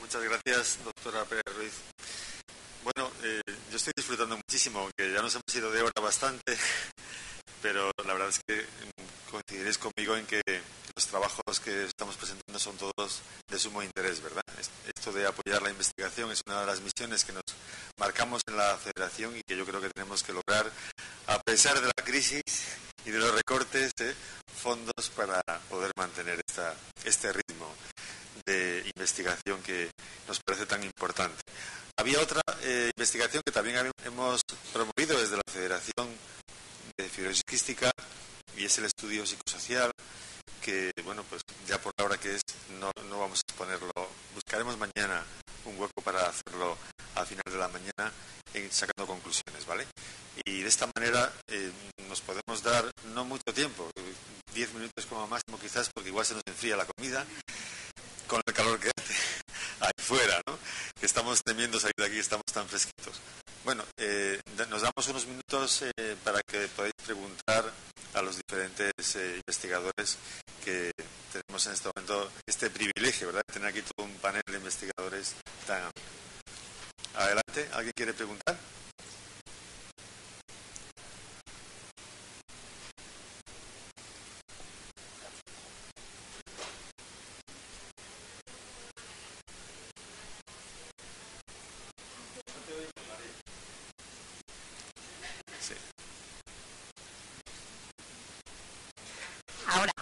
Muchas gracias, doctora Pérez Ruiz. Bueno, yo estoy disfrutando muchísimo, aunque ya nos hemos ido de hora bastante, pero la verdad es que coincidiréis conmigo en que los trabajos que estamos presentando son todos de sumo interés, ¿verdad? Esto de apoyar la investigación es una de las misiones que nos marcamos en la Federación y que yo creo que tenemos que lograr, a pesar de la crisis y de los recortes, fondos para poder mantener este ritmo de investigación que nos parece tan importante. Había otra investigación que también hemos promovido desde la Federación de Fibrosis Quística y es el estudio psicosocial que, bueno, pues ya por la hora que es no vamos a exponerlo. Buscaremos mañana un hueco para hacerlo al final de la mañana sacando conclusiones, ¿vale? Y de esta manera nos podemos dar no mucho tiempo, 10 minutos como máximo quizás, porque igual se nos enfría la comida con el calor que hace ahí fuera, ¿no? Que estamos temiendo salir de aquí, estamos tan fresquitos. Bueno, nos damos unos minutos para que podáis preguntar a los diferentes investigadores que tenemos en este momento este privilegio, ¿verdad? Tener aquí todo un panel de investigadores tan amplio. Adelante, ¿alguien quiere preguntar? Sí. Ahora,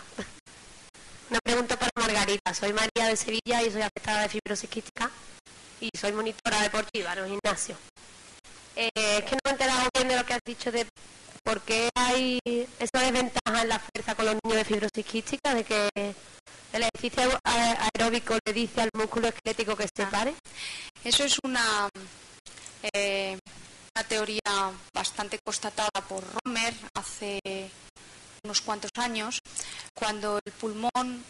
una pregunta para Margarita. Soy María de Sevilla y soy afectada de fibrosis quística y soy monitora deportiva en un gimnasio. Es que no me he enterado bien de lo que has dicho de por qué hay esa desventaja en la fuerza con los niños de fibrosis quística, de que el ejercicio aeróbico le dice al músculo esquelético que se pare. Eso es una teoría bastante constatada por Romer hace unos cuantos años, cuando el pulmón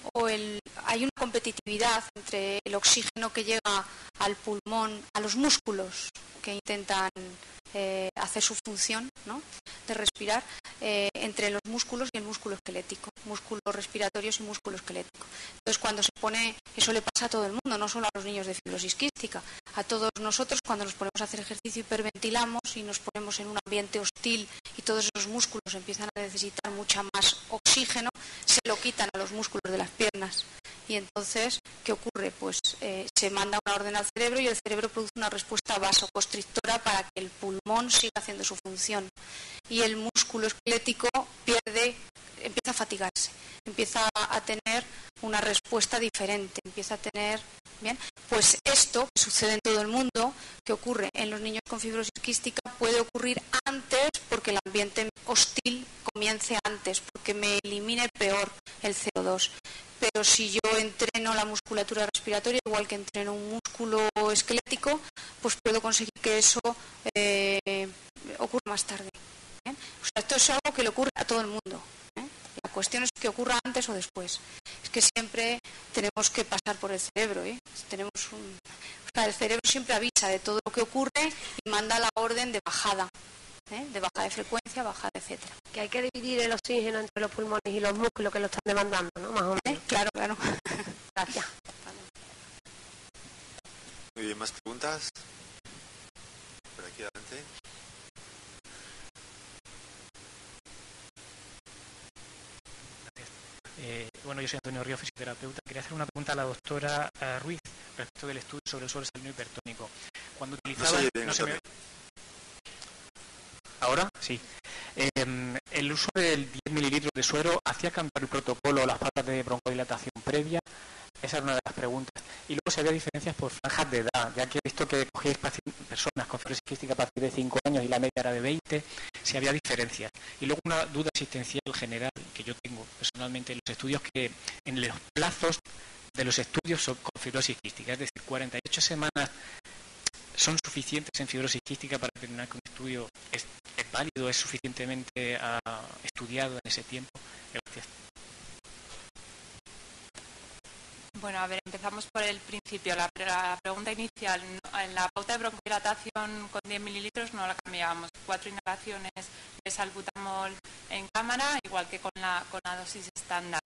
hay una competitividad entre el oxígeno que llega al pulmón, a los músculos que intentan hacer su función, ¿no?, de respirar, entre los músculos y el músculo esquelético, músculos respiratorios y músculo esquelético. Entonces, cuando se pone, eso le pasa a todo el mundo, no solo a los niños de fibrosis quística, a todos nosotros cuando nos ponemos a hacer ejercicio hiperventilamos y nos ponemos en un ambiente hostil y todos esos músculos empiezan a necesitar mucha más oxígeno, se lo quitan a los músculos de las piernas. Y entonces, ¿qué ocurre? Pues se manda una orden al cerebro y el cerebro produce una respuesta vasoconstrictora para que el pulmón siga haciendo su función. Y el músculo esquelético empieza a fatigarse, empieza a tener una respuesta diferente, empieza a tener... Bien, pues esto que sucede en todo el mundo, que ocurre en los niños con fibrosis quística, puede ocurrir antes porque el ambiente hostil comience antes, porque me elimine peor el CO2. Pero si yo entreno la musculatura respiratoria, igual que entreno un músculo esquelético, pues puedo conseguir que eso ocurra más tarde. ¿Bien? O sea, esto es algo que le ocurre a todo el mundo. La cuestión es que ocurra antes o después. Es que siempre tenemos que pasar por el cerebro. El cerebro siempre avisa de todo lo que ocurre y manda la orden de bajada. De baja de frecuencia, bajada, etcétera. Que hay que dividir el oxígeno entre los pulmones y los músculos que lo están demandando, ¿no? Más o menos. Claro. Gracias. Muy bien, ¿más preguntas? Por aquí adelante. Bueno, yo soy Antonio Río, fisioterapeuta. Quería hacer una pregunta a la doctora Ruiz respecto del estudio sobre el suelo salino hipertónico. Cuando utilizaba... ¿Ahora? Sí. El uso del 10 mililitros de suero hacía cambiar el protocolo o las faltas de broncodilatación previa. Esa era una de las preguntas. Y luego si había diferencias por franjas de edad, ya que he visto que cogíais personas con fibrosis quística a partir de 5 años y la media era de 20, si había diferencias. Y luego una duda existencial general que yo tengo personalmente en los estudios, que en los plazos de los estudios con fibrosis quística, es decir, 48 semanas son suficientes en fibrosis quística para determinar que un estudio es válido, es suficientemente estudiado en ese tiempo. Gracias. Bueno, a ver, empezamos por el principio. La pregunta inicial, en la pauta de broncodilatación con 10 mililitros no la cambiábamos. 4 inhalaciones de salbutamol en cámara, igual que con la dosis estándar.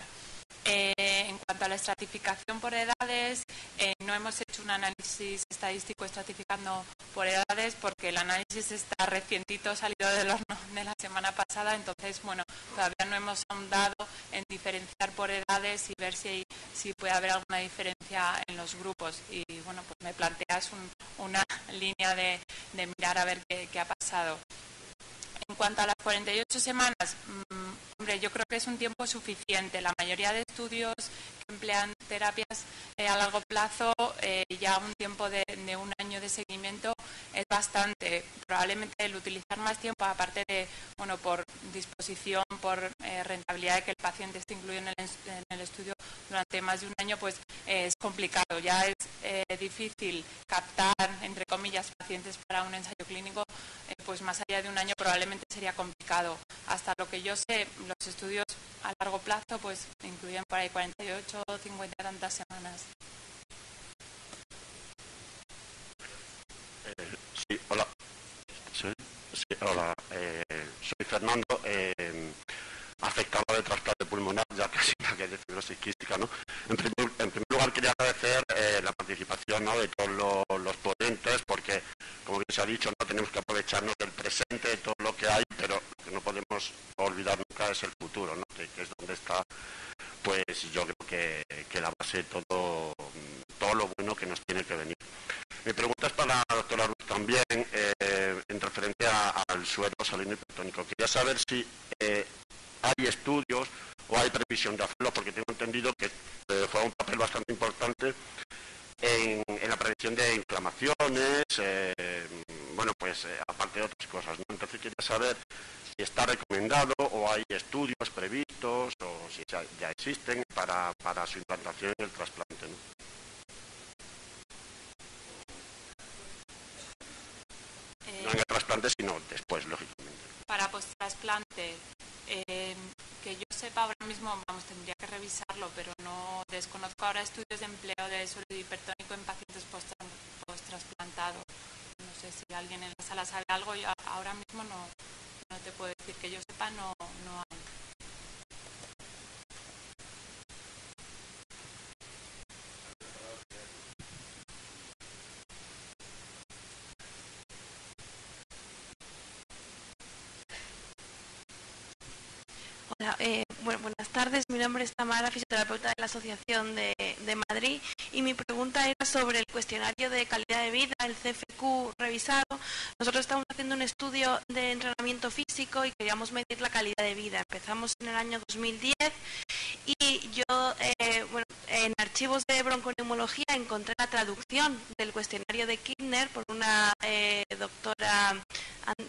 En cuanto a la estratificación por edades, no hemos hecho un análisis estadístico estratificando por edades porque el análisis está recientito, salido del horno de la semana pasada, entonces, bueno, todavía no hemos ahondado en diferenciar por edades y ver si puede haber alguna diferencia en los grupos. Y, bueno, pues me planteas una línea de mirar a ver qué ha pasado. En cuanto a las 48 semanas, hombre, yo creo que es un tiempo suficiente. La mayoría de estudios que emplean terapias a largo plazo, ya un tiempo de un año de seguimiento es bastante. Probablemente el utilizar más tiempo, aparte de, bueno, por disposición, por rentabilidad de que el paciente esté incluido en el estudio durante más de un año, pues es complicado. Ya es difícil captar, entre comillas, pacientes para un ensayo clínico, pues más allá de un año probablemente sería complicado. Hasta lo que yo sé, los estudios a largo plazo pues incluyen por ahí 48 o 50 y tantas semanas. Sí, hola. Soy Fernando, afectado de trasplante pulmonar, ya casi que de fibrosis quística, ¿no? En primer lugar quería agradecer la participación, ¿no?, de todos los ponentes, porque, como bien se ha dicho, no tenemos que aprovecharnos del presente, de todo lo que hay, pero lo que no podemos olvidar nunca es el futuro, ¿no?, que es donde está, pues yo creo que la base de todo lo bueno que nos tiene que venir. Mi pregunta es para la doctora Ruiz también, en referencia al suero salino hipertónico. Quería saber si hay estudios o hay previsión de hacerlo, porque tengo entendido que juega un papel bastante importante en la prevención de inflamaciones, bueno, pues aparte de otras cosas, ¿no? Entonces quería saber si está recomendado o hay estudios previstos o si ya existen para su implantación en el trasplante, ¿no? No en el trasplante, sino después, lógicamente. Para post-trasplante, que yo sepa ahora mismo, vamos, tendría que revisarlo, pero no desconozco ahora estudios de empleo de suero hipertónico en pacientes post-trasplantados. No sé si alguien en la sala sabe algo, yo ahora mismo no te puedo decir, que yo sepa, no hay. Hola, buenas tardes. Mi nombre es Tamara, fisioterapeuta de la Asociación de Madrid, y mi pregunta era sobre el cuestionario de calidad de vida, el CFQ revisado. Nosotros estamos haciendo un estudio de entrenamiento físico y queríamos medir la calidad de vida. Empezamos en el año 2010 y yo, en archivos de bronconeumología encontré la traducción del cuestionario de Kirchner por una doctora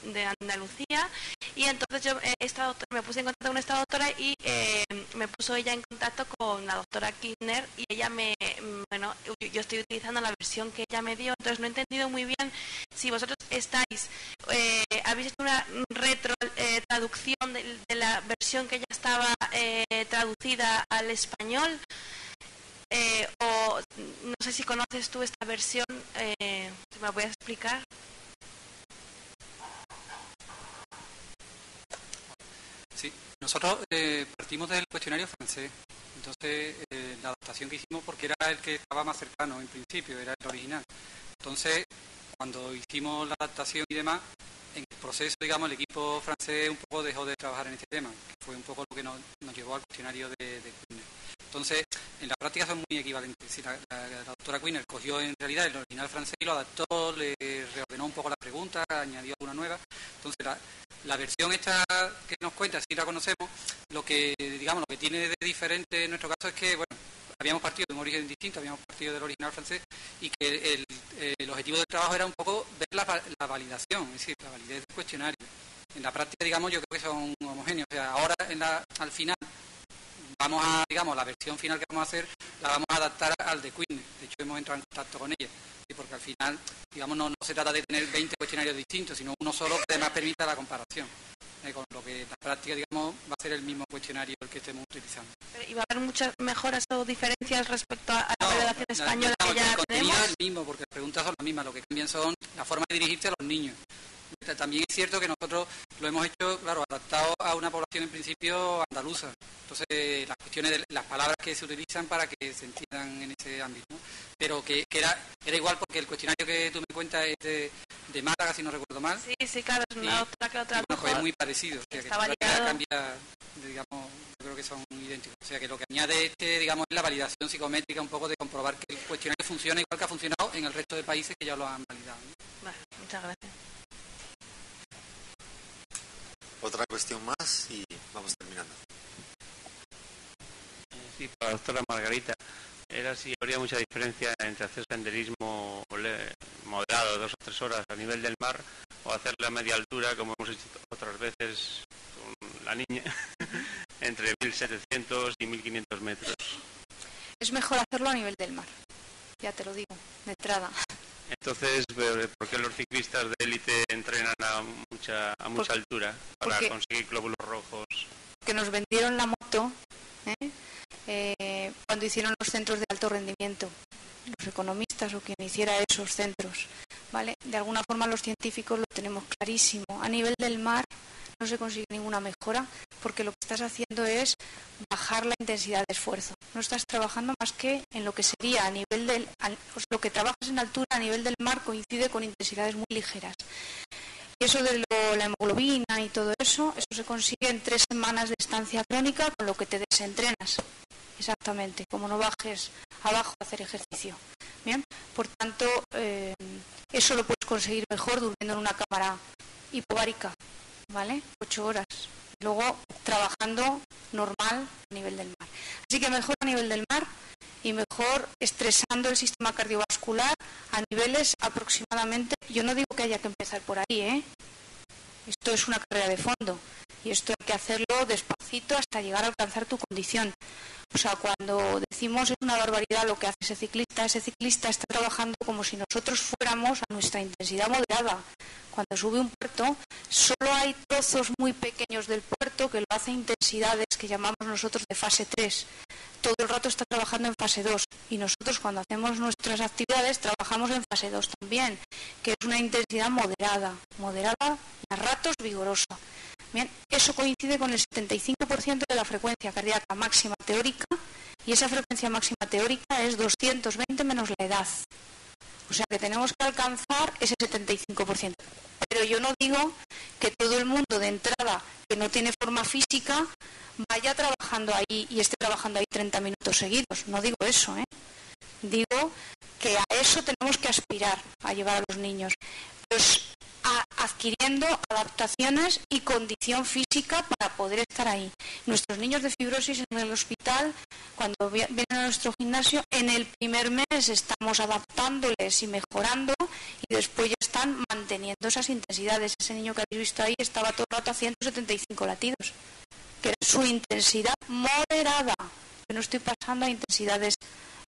de Andalucía, y entonces yo me puse en contacto con esta doctora y me puso ella en contacto con la doctora Kirchner, y ella yo estoy utilizando la versión que ella me dio. Entonces no he entendido muy bien si vosotros habéis hecho una traducción de la versión que ya estaba traducida al español, o no sé si conoces tú esta versión, ¿me la puedes explicar? Sí, nosotros partimos del cuestionario francés. Entonces, la adaptación que hicimos, porque era el que estaba más cercano en principio, era el original. Entonces, cuando hicimos la adaptación y demás, en el proceso, digamos, el equipo francés un poco dejó de trabajar en este tema, que fue un poco lo que nos llevó al cuestionario de Quiner. Entonces, en la práctica son muy equivalentes. Si la doctora Quiner cogió en realidad el original francés y lo adaptó, le reordenó un poco la pregunta, añadió alguna nueva. Entonces, la versión esta que nos cuenta, si la conocemos, lo que tiene de diferente en nuestro caso es que, bueno, habíamos partido de un origen distinto, habíamos partido del original francés, y que el objetivo del trabajo era un poco ver la validación, es decir, la validez del cuestionario. En la práctica, digamos, yo creo que son homogéneos. O sea, ahora al final vamos a, digamos, la versión final que vamos a hacer la vamos a adaptar al de Quiner. De hecho, hemos entrado en contacto con ella, porque al final, digamos, no se trata de tener 20 cuestionarios distintos, sino uno solo que además permita la comparación. Con lo que en la práctica, digamos, va a ser el mismo cuestionario el que estemos utilizando. ¿Y va a haber muchas mejoras o diferencias respecto a la validación española que ya tenemos? El contenido es el mismo, porque las preguntas son las mismas. Lo que cambian son la forma de dirigirse a los niños. también es cierto que nosotros lo hemos hecho, claro, adaptado a una población en principio andaluza. Entonces, las cuestiones de las palabras que se utilizan para que se entiendan en ese ámbito, ¿no? Pero que era igual porque el cuestionario que tú me cuentas es de Málaga, si no recuerdo mal. Sí, claro, es una otra que otra. Bueno, pues es muy parecido. O sea, está que cambia, digamos, yo creo que son idénticos. O sea, que lo que añade digamos, es la validación psicométrica, un poco de comprobar que el cuestionario funciona igual que ha funcionado en el resto de países que ya lo han validado, ¿no? Vale, muchas gracias. Otra cuestión más y vamos terminando. Sí, para la doctora Margarita, era si habría mucha diferencia entre hacer senderismo moderado, 2 o 3 horas a nivel del mar, o hacerla a media altura, como hemos hecho otras veces con la niña, entre 1.700 y 1.500 metros. Es mejor hacerlo a nivel del mar, ya te lo digo, de entrada. Entonces, ¿por qué los ciclistas de élite entrenan a mucha altura para conseguir glóbulos rojos? Que nos vendieron la moto cuando hicieron los centros de alto rendimiento, los economistas o quien hiciera esos centros, ¿vale? De alguna forma los científicos lo tenemos clarísimo. A nivel del mar no se consigue ninguna mejora porque lo que estás haciendo es bajar la intensidad de esfuerzo. No estás trabajando más que en lo que sería a nivel lo que trabajas en altura a nivel del mar coincide con intensidades muy ligeras. Y eso de la hemoglobina y todo eso se consigue en 3 semanas de estancia crónica, con lo que te desentrenas. Exactamente, como no bajes abajo a hacer ejercicio. Bien, por tanto, eso lo puedes conseguir mejor durmiendo en una cámara hipovárica, ¿vale? 8 horas. Luego trabajando normal a nivel del mar. Así que mejor a nivel del mar y mejor estresando el sistema cardiovascular a niveles aproximadamente, yo no digo que haya que empezar por ahí, esto es una carrera de fondo y esto hay que hacerlo despacito hasta llegar a alcanzar tu condición. O sea, cuando decimos es una barbaridad lo que hace ese ciclista está trabajando como si nosotros fuéramos a nuestra intensidad moderada. Cuando sube un puerto, solo hay trozos muy pequeños del puerto que lo hace intensidades que llamamos nosotros de fase 3. Todo el rato está trabajando en fase 2 y nosotros cuando hacemos nuestras actividades trabajamos en fase 2 también, que es una intensidad moderada y a ratos vigorosa. Bien, eso coincide con el 75% de la frecuencia cardíaca máxima teórica y esa frecuencia máxima teórica es 220 menos la edad. O sea que tenemos que alcanzar ese 75%. Pero yo no digo que todo el mundo de entrada que no tiene forma física vaya trabajando ahí y esté trabajando ahí 30 minutos seguidos. No digo eso, Digo que a eso tenemos que aspirar, a llevar a los niños. Pues adquiriendo adaptaciones y condición física para poder estar ahí. Nuestros niños de fibrosis en el hospital, cuando vienen a nuestro gimnasio, en el primer mes estamos adaptándoles y mejorando y después ya están manteniendo esas intensidades. Ese niño que habéis visto ahí estaba todo el rato a 175 latidos, que era su intensidad moderada. Yo no estoy pasando a intensidades,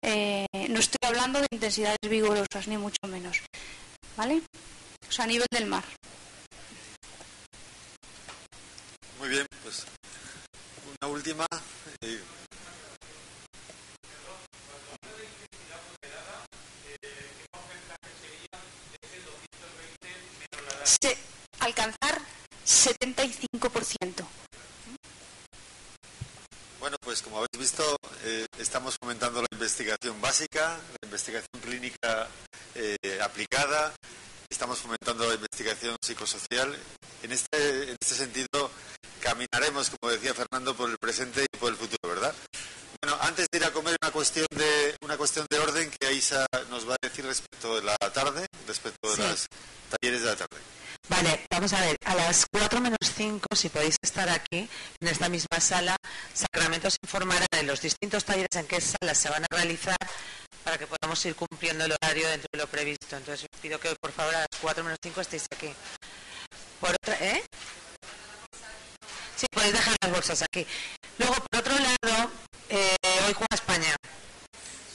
no estoy hablando de intensidades vigorosas, ni mucho menos. ¿Vale? O sea, a nivel del mar. Muy bien, pues una última. Alcanzar 75%. Bueno, pues como habéis visto, estamos fomentando la investigación básica, la investigación clínica aplicada. Estamos fomentando la investigación psicosocial. En este sentido, caminaremos, como decía Fernando, por el presente y por el futuro, ¿verdad? Bueno, antes de ir a comer, una cuestión de orden que Aisa nos va a decir respecto de la tarde, respecto de los talleres de la tarde. Vale, vamos a ver, a las 4:05, si podéis estar aquí, en esta misma sala, Sacramento os informará de los distintos talleres en qué salas se van a realizar para que podamos ir cumpliendo el horario dentro de lo previsto. Entonces os pido que por favor a las 4:05 estéis aquí. Por otra, Sí, podéis dejar las bolsas aquí. Luego, por otro lado, hoy juega España,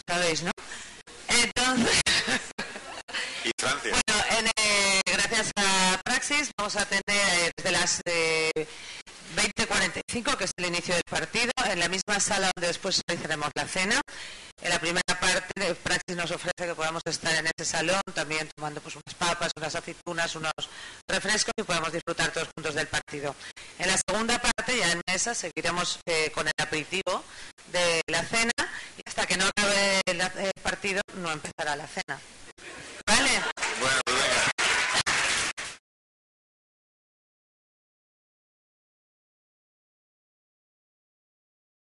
¿sabéis, no? Entonces... Y Francia. Bueno, gracias a Praxis vamos a tener desde las 20:45, que es el inicio del partido, en la misma sala donde después realizaremos la cena. En la primera parte, Praxis nos ofrece que podamos estar en ese salón, también tomando pues unas papas, unas aceitunas, unos refrescos y podamos disfrutar todos juntos del partido. En la segunda parte, ya en mesa, seguiremos con el aperitivo de la cena y hasta que no acabe el partido no empezará la cena.